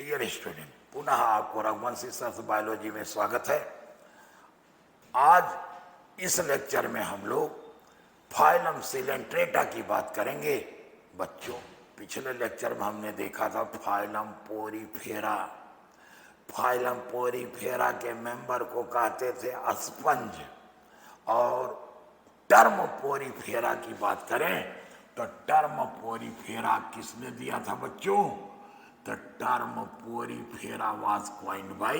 Dear student, पुनः आपको Raghuvanshi sir biology में स्वागत है। आज इस लेक्चर में हम लोग फाइलम सिलेंट्रेटा की बात करेंगे। बच्चों, पिछले लेक्चर में हमने देखा था फाइलम पोरीफेरा। फाइलम पोरीफेरा के मेंबर को कहते थे स्पंज, और टर्म पोरीफेरा की बात करें तो टर्म पोरीफेरा किसने दिया था बच्चों? The term porifera was coined by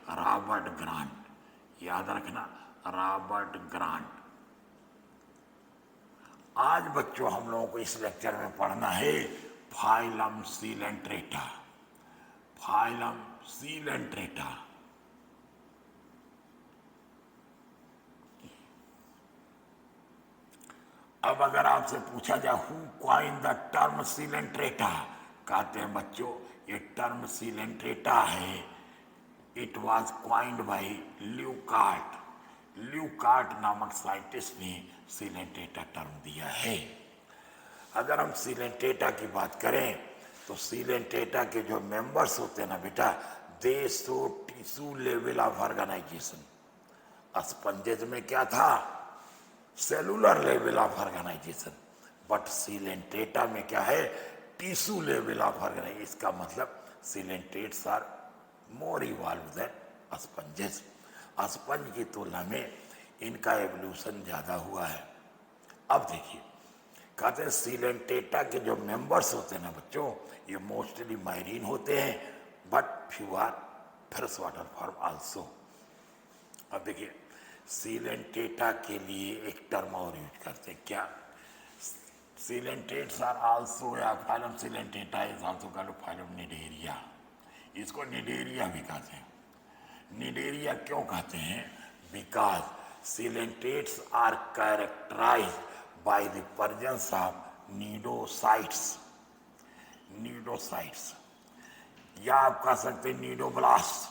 Robert grant. याद रखना, रॉबर्ट ग्रांट। आज बच्चों हम लोगों को इस लेक्चर में पढ़ना है फाइलम सिलेंट्रेटा। Phylum Coelenterata. अब अगर आपसे पूछा जाए who coined the term Coelenterata, कहते हैं बच्चों ये टर्म सिलेंट्रेटा है, इट वॉज क्वाइंड बाई ल्यूकार्ट। ल्यूकार्ट नामक साइंटिस्ट ने सिलेंट्रेटा टर्म दिया है। अगर हम सिलेंट्रेटा की बात करें तो सिलेंट्रेटा के जो मेंबर्स होते हैं ना बेटा, they show tissue level of organisation. Sponges में क्या था? Cellular level of organisation. But coelenterata में क्या है? Tissue level of organisation. इसका मतलब coelenterates are more evolve than sponges. Sponge की तुलना में इनका एवोल्यूशन ज्यादा हुआ है। अब देखिए, कहते हैं सिलेंट्रेटा के जो मेंबर्स होते हैं ना बच्चों, ये मोस्टली मैरीन होते हैं, but few are fresh water form also. अब देखिए, सिलेंट्रेटा के लिए एक टर्म और यूज करते हैं, क्या? सिलेंट्रेट्स आर आल्सो, या phylum coelenterata is also called phylum cnidaria. इसको निडेरिया भी कहते हैं। निडेरिया क्यों कहते हैं? Because coelenterates are characterised by the presence of cnidocytes. Cnidocytes, या आप कह सकते हैं नीडोब्लास्ट,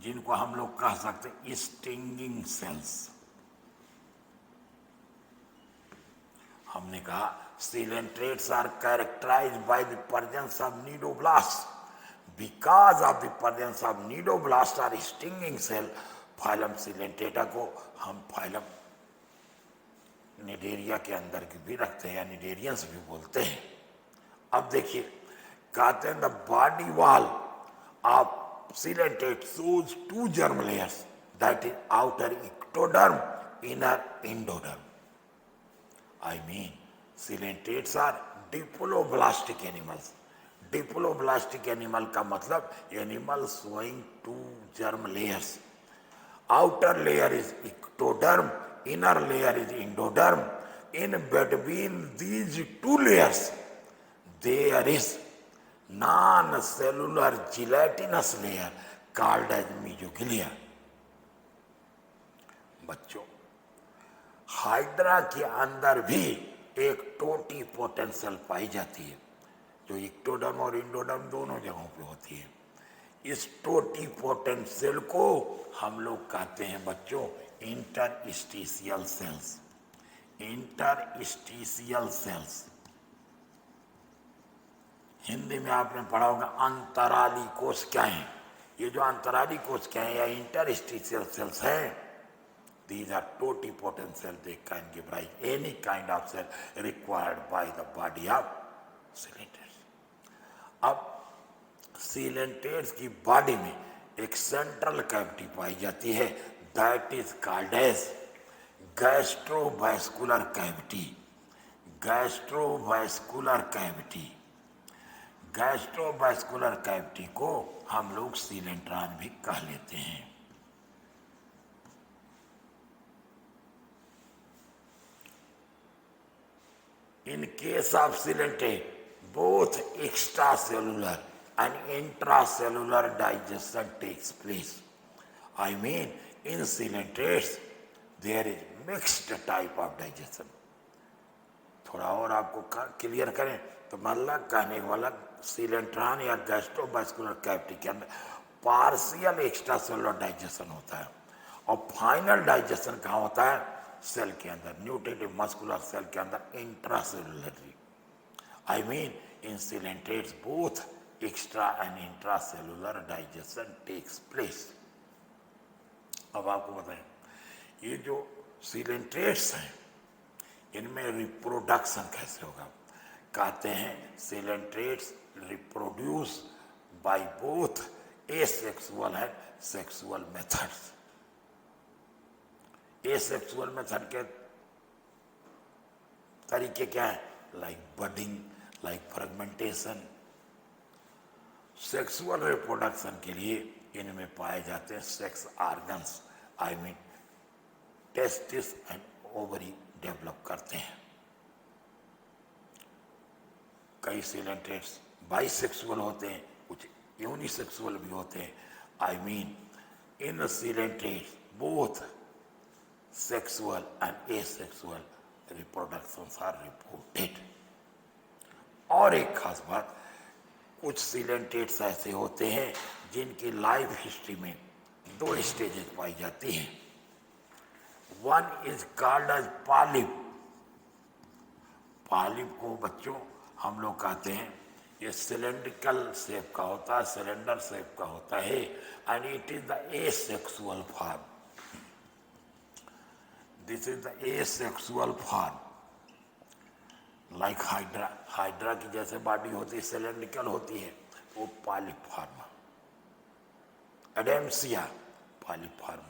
जिनको हम लोग कह सकते हैं स्टिंगिंग सेल्स। हमने कहा coelenterates are characterised by the presence of cnidoblast. Because of the presence of cnidoblast और स्टिंगिंग सेल, फाइलम सिलेंट्रेटा को हम फाइलम निडेरिया के अंदर भी रखते हैं, या निडेरियंस भी बोलते हैं। अब देखिए, कहते हैं the body wall of coelenterate shows two germ layers, that is outer ectoderm, inner endoderm. I mean, coelenterates are diploblastic animals. Diploblastic animal का मतलब animal showing two germ layers. Outer layer is ectoderm, inner layer is endoderm. In between these two layers there is non cellular gelatinous layer called as mesoglea. बच्चों, hydra के अंदर भी एक टोटी potential पाई जाती है, जो इक्टोडर्म और इंडोडर्म दोनों जगहों पे होती है। इस टोटी पोटेंशियल को हम लोग कहते हैं बच्चों interstitial cells. Interstitial cells, Hindi में आपने पढ़ा होगा अंतराली कोश क्या है। ये जो अंतराली कोश क्या है या इंटरस्टिशियल सेल्स हैं, these are totipotent cells. They can give rise any kind of cell required by the body of coelenterates. अब सिलेंट्रेट्स की बॉडी में एक सेंट्रल कैविटी पाई जाती है, that is called as gastrovascular cavity. Gastrovascular cavity, gastrovascular cavity को हम लोग सिलेंट्रॉन भी कह लेते हैं। In case of cilentrate, both extracellular and intracellular digestion takes place. I mean, in cilentrates, there is mixed type of digestion. थोड़ा और आपको क्लियर करें तो मतलब कहने वाला सिलेंट्रॉन या गैस्ट्रोवैस्कुलर कैविटी के अंदर पार्शियल एक्स्ट्रासेलुलर डाइजेशन होता है, और फाइनल डाइजेशन कहाँ होता है? सेल के अंदर, न्यूट्रिटिव मस्कुलर सेल के अंदर इंट्रासेलुलरली। I mean, in coelentrates, both extra and intracellular digestion takes place. अब आपको बताएं, ये जो coelentrates हैं, इनमें रिप्रोडक्शन कैसे होगा? कहते हैं coelentrates reproduce by both asexual and sexual methods. asexual method के तरीके क्या है? Like budding, like fragmentation. Sexual reproduction के लिए इनमें पाए जाते हैं sex organs, I mean testis and ovary develop करते हैं. कई coelentrates बाइसेक्सुअल होते हैं, कुछ यूनिसेक्सुअल भी होते हैं. I mean in coelentrates both sexual and asexual reproductions are reported. और एक खास बात, कुछ coelentrates ऐसे होते हैं जिनकी लाइफ हिस्ट्री में 2 स्टेजेस पाई जाती हैं. One is called as polyp. Polyp को बच्चों हम लोग कहते हैं, ये सिलेंड्रिकल शेप का होता है, सिलेंडर शेप का होता है, and it is the asexual form. This is the asexual form. Like hydra, hydra की जैसे बॉडी होती है, सिलेंड्रिकल होती है, वो पॉलिप फॉर्म. एडेम्सिया polyp form.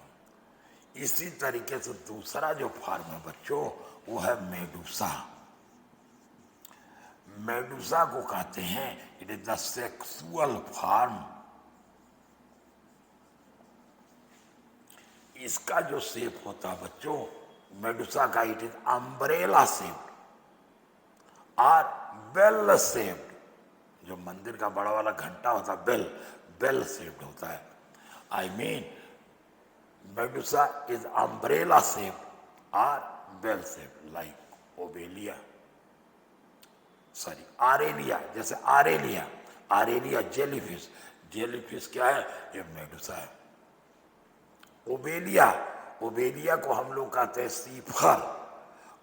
इसी तरीके से दूसरा जो फॉर्म है बच्चों, वो है मेडूसा. मेडूसा को कहते हैं it is the sexual form. इसका जो शेप होता है बच्चों मेडूसा का, इट इज अम्ब्रेला शेप्ड और बेल शेप्ड. जो मंदिर का बड़ा वाला घंटा होता है, बेल, बेल शेप्ड होता है. I mean medusa is umbrella shaped और bell shaped, like obelia, sorry aurelia. जैसे आरेलिया, आरेलिया जेलीफिश. जेलीफिश क्या है? ये मेडूसा है. ओबेलिया, ओबेलिया को हम लोग कहते हैं सीफर,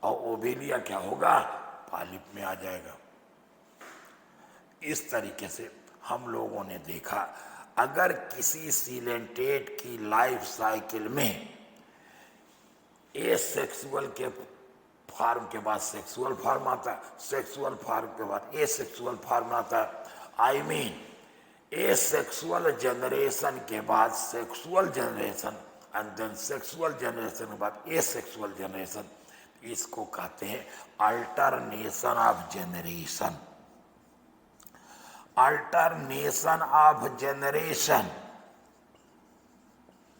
और ओबेलिया क्या होगा? पॉलिप में आ जाएगा. इस तरीके से हम लोगों ने देखा, अगर किसी coelentrate की लाइफ साइकिल में एसेक्सुअल के फॉर्म के बाद सेक्सुअल फॉर्म आता है, सेक्सुअल फॉर्म के बाद एसेक्सुअल फॉर्म आता है. आई मीन एसेक्सुअल जनरेशन के बाद sexual generation, and then sexual generation के बाद एसेक्सुअल जनरेशन. इसको कहते हैं alternation of generation. Alternation of generation,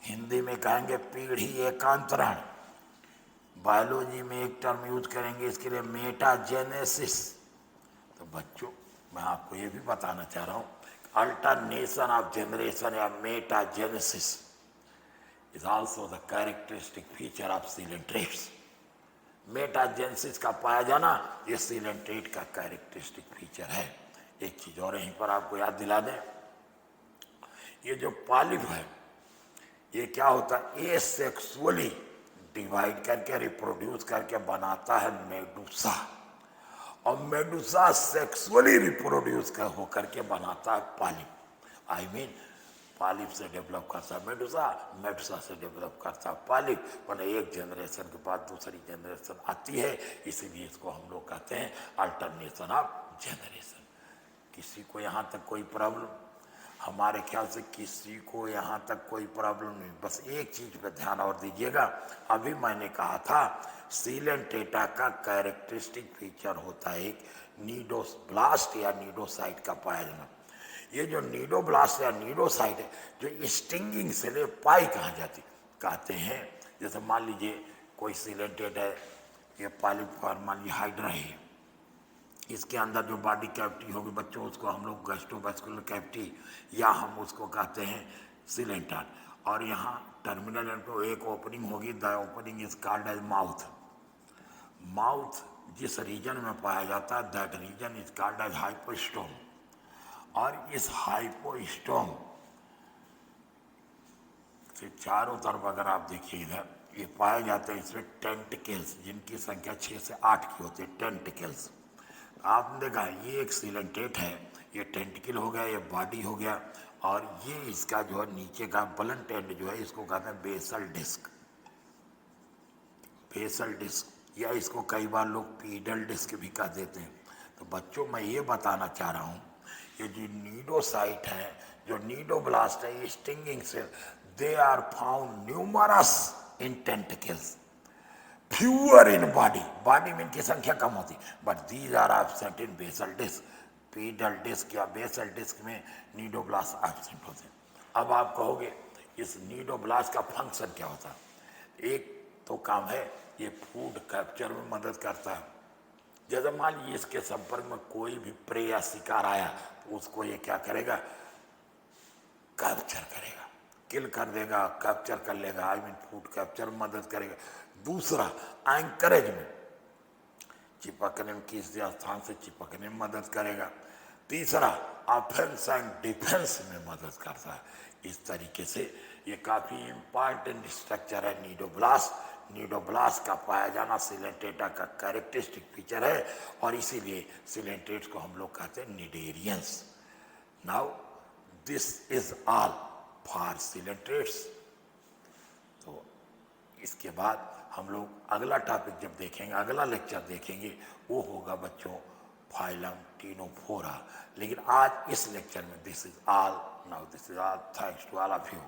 Hindi में कहेंगे पीढ़ी एकांतरण. बायोलॉजी में एक टर्म यूज करेंगे इसके लिए, मेटाजेनेसिस. तो बच्चों मैं आपको ये भी बताना चाह रहा हूँ, अल्टरनेशन ऑफ जनरेशन या metagenesis is also the characteristic feature of coelentrates. Metagenesis का पाया जाना ये coelentrate का कैरेक्टरिस्टिक फीचर है. एक चीज और यहीं पर आपको याद दिला दें, ये जो पॉलिप है ये क्या होता है? एसेक्सुअली डिवाइड करके रिप्रोड्यूस करके बनाता है मेडूसा, और मेडूसा सेक्सुअली रिप्रोड्यूस होकर के बनाता है पॉलिप. आई मीन पॉलिप से डेवलप करता है मेडूसा, मेडूसा से डेवलप करता है पॉलिप. वरना एक जनरेशन के बाद दूसरी जनरेशन आती है, इसीलिए इसको हम लोग कहते हैं अल्टरनेशन ऑफ जनरेशन. किसी को यहाँ तक कोई प्रॉब्लम? हमारे ख्याल से किसी को यहाँ तक कोई प्रॉब्लम नहीं. बस एक चीज पे ध्यान और दीजिएगा, अभी मैंने कहा था coelentrata का कैरेक्टरिस्टिक फीचर होता है एक नीडोब्लास्ट या नीडोसाइट का पाया जाना. ये जो नीडोब्लास्ट या नीडोसाइट है, जो स्टिंगिंग सेल है, पाई कहाँ जाती? कहते हैं जैसे मान लीजिए कोई coelentrate है, ये पॉलिप फॉर्म मान लीजिए हाइड्रा है, इसके अंदर जो बॉडी कैविटी होगी बच्चों उसको हम लोग गैस्ट्रोवैस्कुलर कैविटी या हम उसको कहते हैं सिलेंटर. और यहाँ टर्मिनल एंड पे एक ओपनिंग होगी, the opening is called as mouth. Mouth जिस रीजन में पाया जाता है that region is called as hypostome. और इस हाइपोस्टोम से चारों तरफ अगर आप देखिए इधर ये पाए जाते हैं इसमें टेंटिकल्स, जिनकी संख्या 6 से 8 की होती है, टेंटिकल्स. आपने देखा ये एक सिलेंट्रेट है, ये टेंटिकल हो गया, ये बॉडी हो गया, और ये इसका जो है नीचे का ब्लंट एंड जो है इसको कहते हैं बेसल डिस्क। बेसल डिस्क या इसको कई बार लोग पीडल डिस्क भी कह देते हैं। तो बच्चों मैं ये बताना चाह रहा हूँ, ये जो नीडोसाइट है, जो नीडोब्लास्ट है, ये stinging cell, they are found numerous in tentacles, fewer in body. Body में इनकी संख्या कम होती, but these are absent in basal disc. Pedal disc या बेसल डिस्क में नीडोब्लास्ट एब्सेंट होते हैं। अब आप कहोगे इस नीडोब्लास्ट का फंक्शन क्या होता है? एक तो काम है ये फूड कैप्चर में मदद करता है। जैसे मान लीजिए इसके संपर्क में कोई भी प्रे या शिकार आया तो उसको ये क्या करेगा? कैप्चर करेगा, किल कर देगा, कैप्चर कर लेगा, आई मीन फूड कैप्चर में मदद करेगा। दूसरा, एंकरेज में, चिपकने में, किसी स्थान से चिपकने में मदद करेगा। तीसरा, ऑफेंस एंड डिफेंस में मदद करता है। इस तरीके से ये काफी इंपॉर्टेंट स्ट्रक्चर है नीडोब्लास्ट। नीडोब्लास्ट का पाया जाना सिलेंट्रेटा का कैरेक्टरिस्टिक फीचर है, और इसीलिए सिलेंट्रेट्स को हम लोग कहते हैं cnidarians. Now this is all for coelenterates. तो इसके बाद हम लोग अगला टॉपिक जब देखेंगे, अगला लेक्चर देखेंगे, वो होगा बच्चों फाइलम टीनोफोरा। लेकिन आज इस लेक्चर में this is all. Now this is all, thanks to all of you.